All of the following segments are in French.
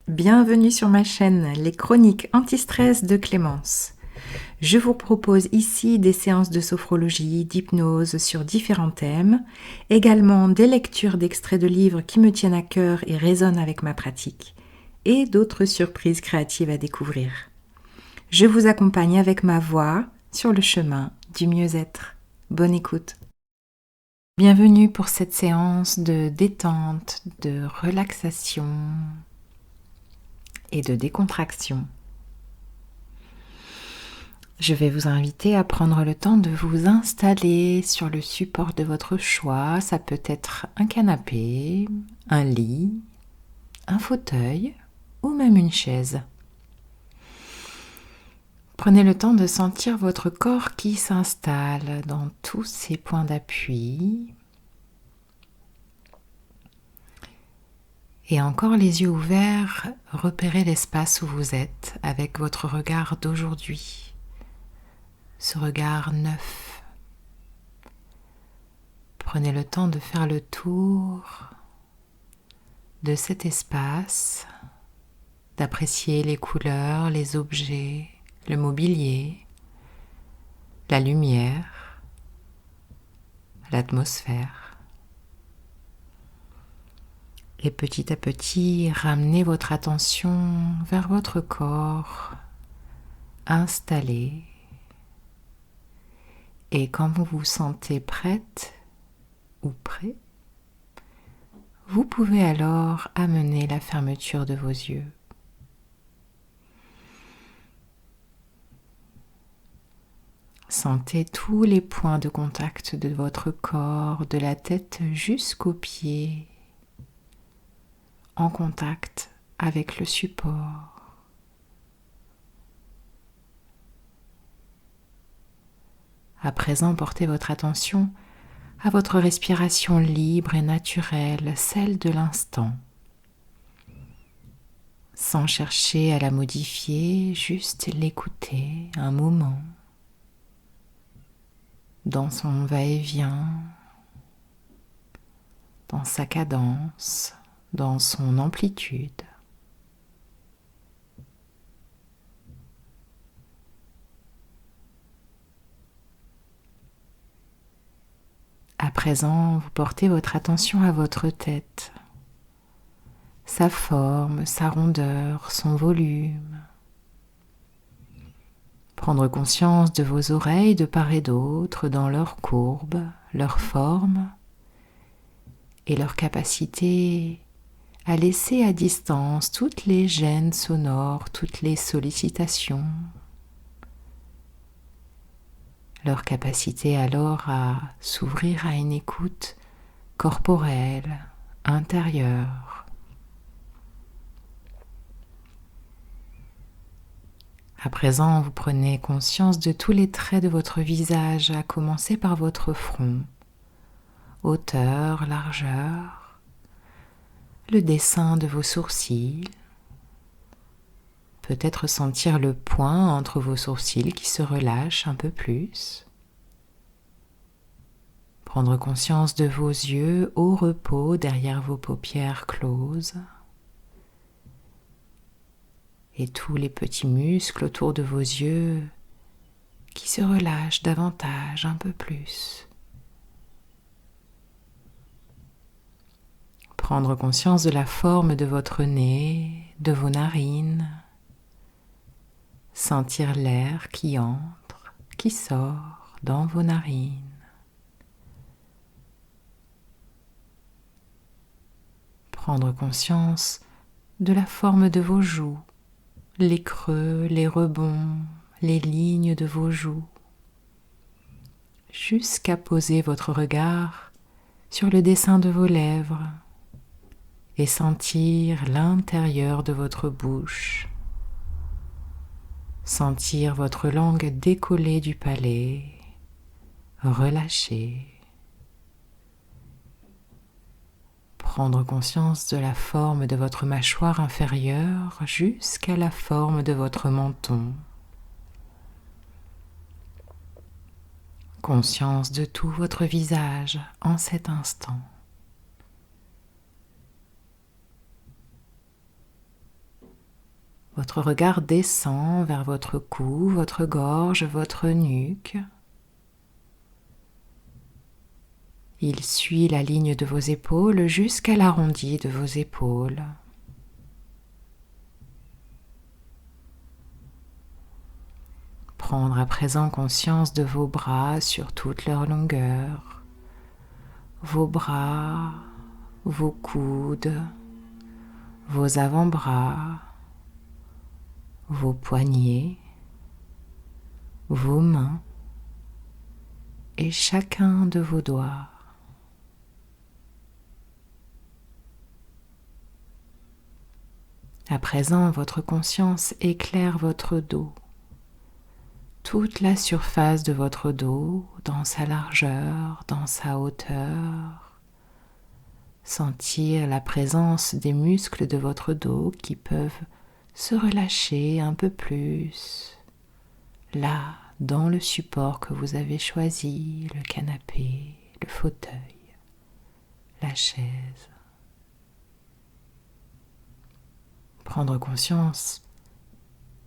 Bienvenue sur ma chaîne, les chroniques anti-stress de Clémence. Je vous propose ici des séances de sophrologie, d'hypnose sur différents thèmes, également des lectures d'extraits de livres qui me tiennent à cœur et résonnent avec ma pratique, et d'autres surprises créatives à découvrir. Je vous accompagne avec ma voix sur le chemin du mieux-être. Bonne écoute. Bienvenue pour cette séance de détente, de relaxation et de décontraction. Je vais vous inviter à prendre le temps de vous installer sur le support de votre choix. Ça peut être un canapé, un lit, un fauteuil ou même une chaise. Prenez le temps de sentir votre corps qui s'installe dans tous ses points d'appui. Et encore les yeux ouverts, repérez l'espace où vous êtes avec votre regard d'aujourd'hui. Ce regard neuf. Prenez le temps de faire le tour de cet espace, d'apprécier les couleurs, les objets, le mobilier, la lumière, l'atmosphère. Et petit à petit, ramenez votre attention vers votre corps installé. Et quand vous vous sentez prête ou prêt, vous pouvez alors amener la fermeture de vos yeux. Sentez tous les points de contact de votre corps, de la tête jusqu'aux pieds, en contact avec le support. À présent, portez votre attention à votre respiration libre et naturelle, celle de l'instant. Sans chercher à la modifier, juste l'écouter un moment dans son va-et-vient, dans sa cadence, dans son amplitude. À présent, vous portez votre attention à votre tête, sa forme, sa rondeur, son volume. Prendre conscience de vos oreilles de part et d'autre dans leur courbe, leur forme et leur capacité à laisser à distance toutes les gênes sonores, toutes les sollicitations. Leur capacité alors à s'ouvrir à une écoute corporelle, intérieure. À présent, vous prenez conscience de tous les traits de votre visage, à commencer par votre front, hauteur, largeur, le dessin de vos sourcils, peut-être sentir le point entre vos sourcils qui se relâche un peu plus. Prendre conscience de vos yeux au repos derrière vos paupières closes et tous les petits muscles autour de vos yeux qui se relâchent davantage, un peu plus. Prendre conscience de la forme de votre nez, de vos narines. Sentir l'air qui entre, qui sort dans vos narines. Prendre conscience de la forme de vos joues, les creux, les rebonds, les lignes de vos joues, jusqu'à poser votre regard sur le dessin de vos lèvres et sentir l'intérieur de votre bouche. Sentir votre langue décoller du palais, relâcher. Prendre conscience de la forme de votre mâchoire inférieure jusqu'à la forme de votre menton. Conscience de tout votre visage en cet instant. Votre regard descend vers votre cou, votre gorge, votre nuque. Il suit la ligne de vos épaules jusqu'à l'arrondi de vos épaules. Prendre à présent conscience de vos bras sur toute leur longueur, vos bras, vos coudes, vos avant-bras, vos poignets, vos mains et chacun de vos doigts. À présent, votre conscience éclaire votre dos, toute la surface de votre dos, dans sa largeur, dans sa hauteur. Sentir la présence des muscles de votre dos qui peuvent se relâcher un peu plus, là, dans le support que vous avez choisi, le canapé, le fauteuil, la chaise. Prendre conscience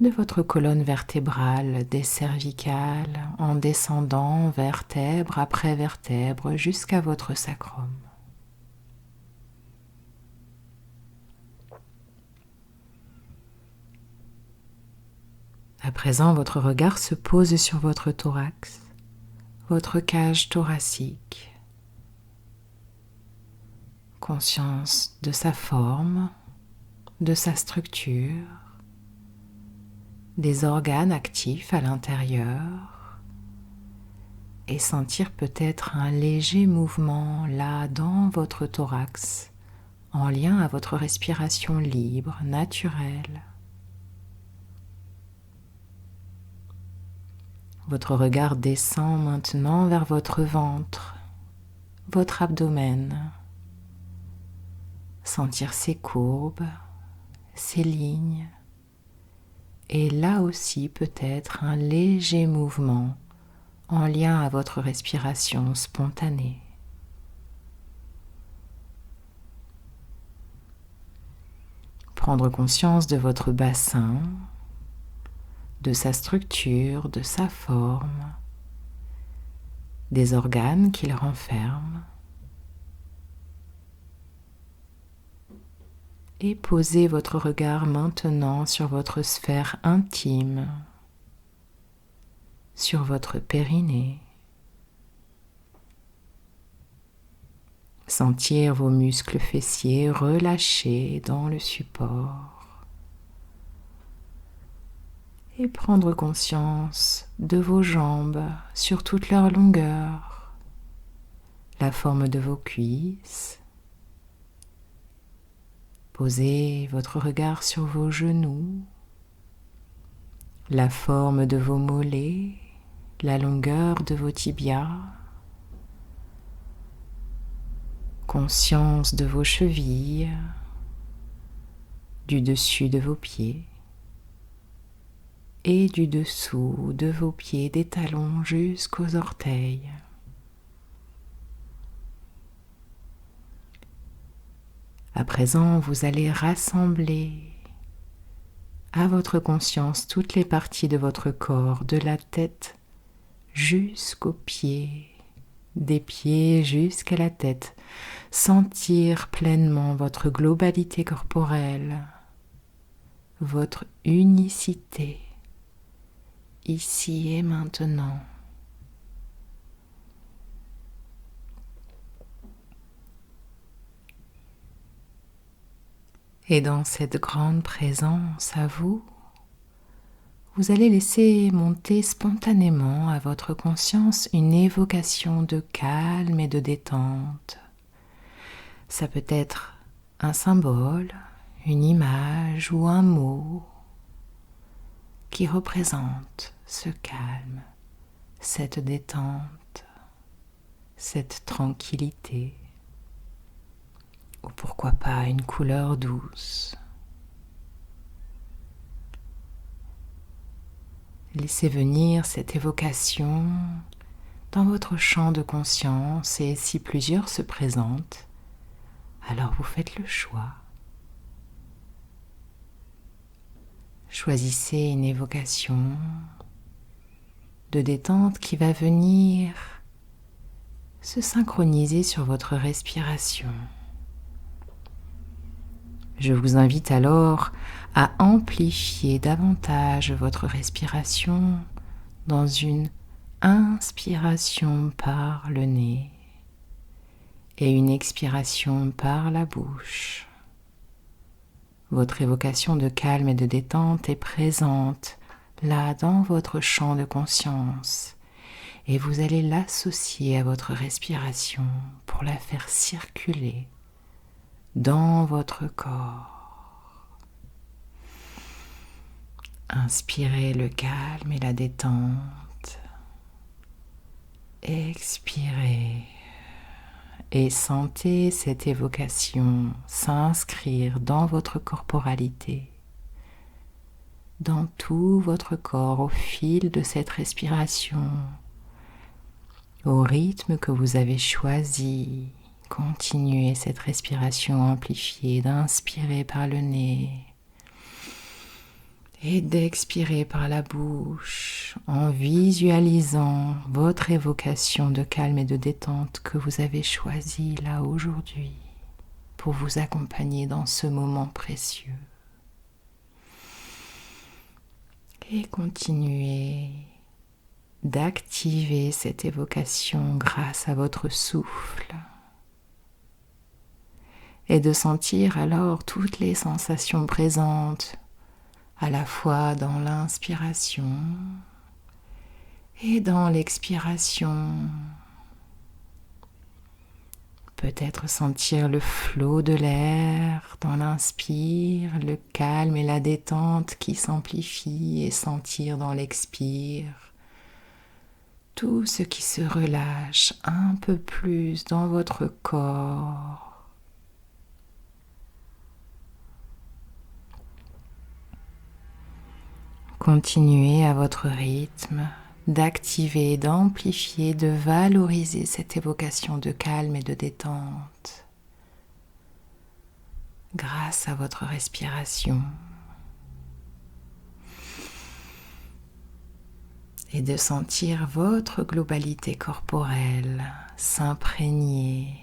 de votre colonne vertébrale, des cervicales, en descendant vertèbre après vertèbre jusqu'à votre sacrum. À présent, votre regard se pose sur votre thorax, votre cage thoracique. Conscience de sa forme, de sa structure, des organes actifs à l'intérieur et sentir peut-être un léger mouvement là dans votre thorax en lien à votre respiration libre, naturelle. Votre regard descend maintenant vers votre ventre, votre abdomen. Sentir ses courbes, ses lignes. Et là aussi peut-être un léger mouvement en lien à votre respiration spontanée. Prendre conscience de votre bassin, de sa structure, de sa forme, des organes qu'il renferme. Et posez votre regard maintenant sur votre sphère intime, sur votre périnée. Sentir vos muscles fessiers relâchés dans le support. Et prendre conscience de vos jambes sur toute leur longueur, la forme de vos cuisses. Posez votre regard sur vos genoux, la forme de vos mollets, la longueur de vos tibias, conscience de vos chevilles, du dessus de vos pieds et du dessous de vos pieds des talons jusqu'aux orteils. À présent, vous allez rassembler à votre conscience toutes les parties de votre corps, de la tête jusqu'aux pieds, des pieds jusqu'à la tête. Sentir pleinement votre globalité corporelle, votre unicité, ici et maintenant. Et dans cette grande présence à vous, vous allez laisser monter spontanément à votre conscience une évocation de calme et de détente. Ça peut être un symbole, une image ou un mot qui représente ce calme, cette détente, cette tranquillité. Ou pourquoi pas une couleur douce. Laissez venir cette évocation dans votre champ de conscience et si plusieurs se présentent, alors vous faites le choix. choisissez une évocation de détente qui va venir se synchroniser sur votre respiration. Je vous invite alors à amplifier davantage votre respiration dans une inspiration par le nez et une expiration par la bouche. Votre évocation de calme et de détente est présente là dans votre champ de conscience et vous allez l'associer à votre respiration pour la faire circuler dans votre corps. Inspirez le calme et la détente. Expirez et sentez cette évocation s'inscrire dans votre corporalité, dans tout votre corps au fil de cette respiration, au rythme que vous avez choisi. Continuez cette respiration amplifiée d'inspirer par le nez et d'expirer par la bouche en visualisant votre évocation de calme et de détente que vous avez choisie là aujourd'hui pour vous accompagner dans ce moment précieux. Et continuez d'activer cette évocation grâce à votre souffle et de sentir alors toutes les sensations présentes à la fois dans l'inspiration et dans l'expiration. Peut-être sentir le flot de l'air dans l'inspire, le calme et la détente qui s'amplifient et sentir dans l'expire tout ce qui se relâche un peu plus dans votre corps. Continuez à votre rythme d'activer, d'amplifier, de valoriser cette évocation de calme et de détente grâce à votre respiration et de sentir votre globalité corporelle s'imprégner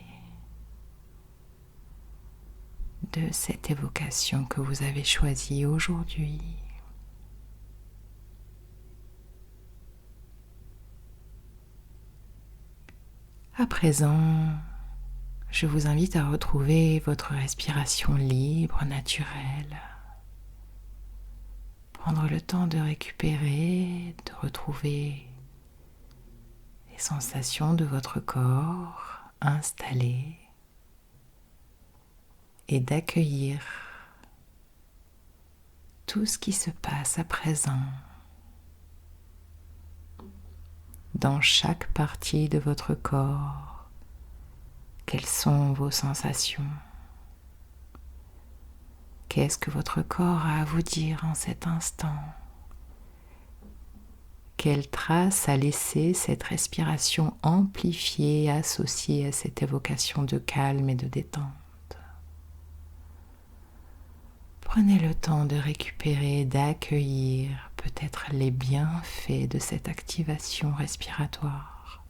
de cette évocation que vous avez choisie aujourd'hui. À présent, je vous invite à retrouver votre respiration libre, naturelle. Prendre le temps de récupérer, de retrouver les sensations de votre corps installées et d'accueillir tout ce qui se passe à présent dans chaque partie de votre corps. Quelles sont vos sensations? Qu'est-ce que votre corps a à vous dire en cet instant? Quelle trace a laissé cette respiration amplifiée associée à cette évocation de calme et de détente? Prenez le temps de récupérer, d'accueillir peut-être les bienfaits de cette activation respiratoire.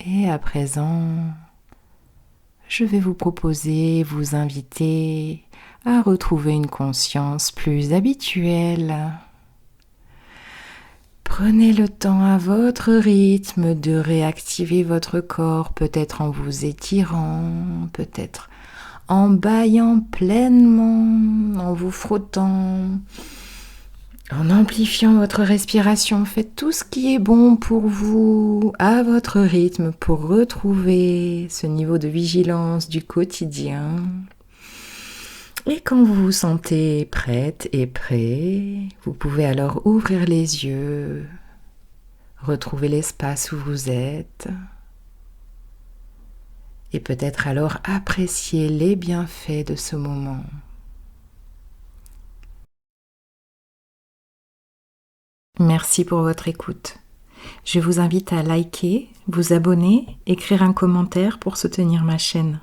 Et à présent, je vais vous proposer, vous inviter à retrouver une conscience plus habituelle. Prenez le temps à votre rythme de réactiver votre corps, peut-être en vous étirant, peut-être en bâillant pleinement, en vous frottant, en amplifiant votre respiration. Faites tout ce qui est bon pour vous, à votre rythme, pour retrouver ce niveau de vigilance du quotidien. Et quand vous vous sentez prête et prêt, vous pouvez alors ouvrir les yeux, retrouver l'espace où vous êtes et peut-être alors apprécier les bienfaits de ce moment. Merci pour votre écoute. Je vous invite à liker, vous abonner, écrire un commentaire pour soutenir ma chaîne.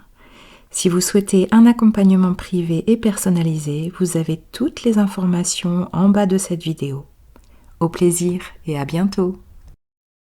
Si vous souhaitez un accompagnement privé et personnalisé, vous avez toutes les informations en bas de cette vidéo. Au plaisir et à bientôt!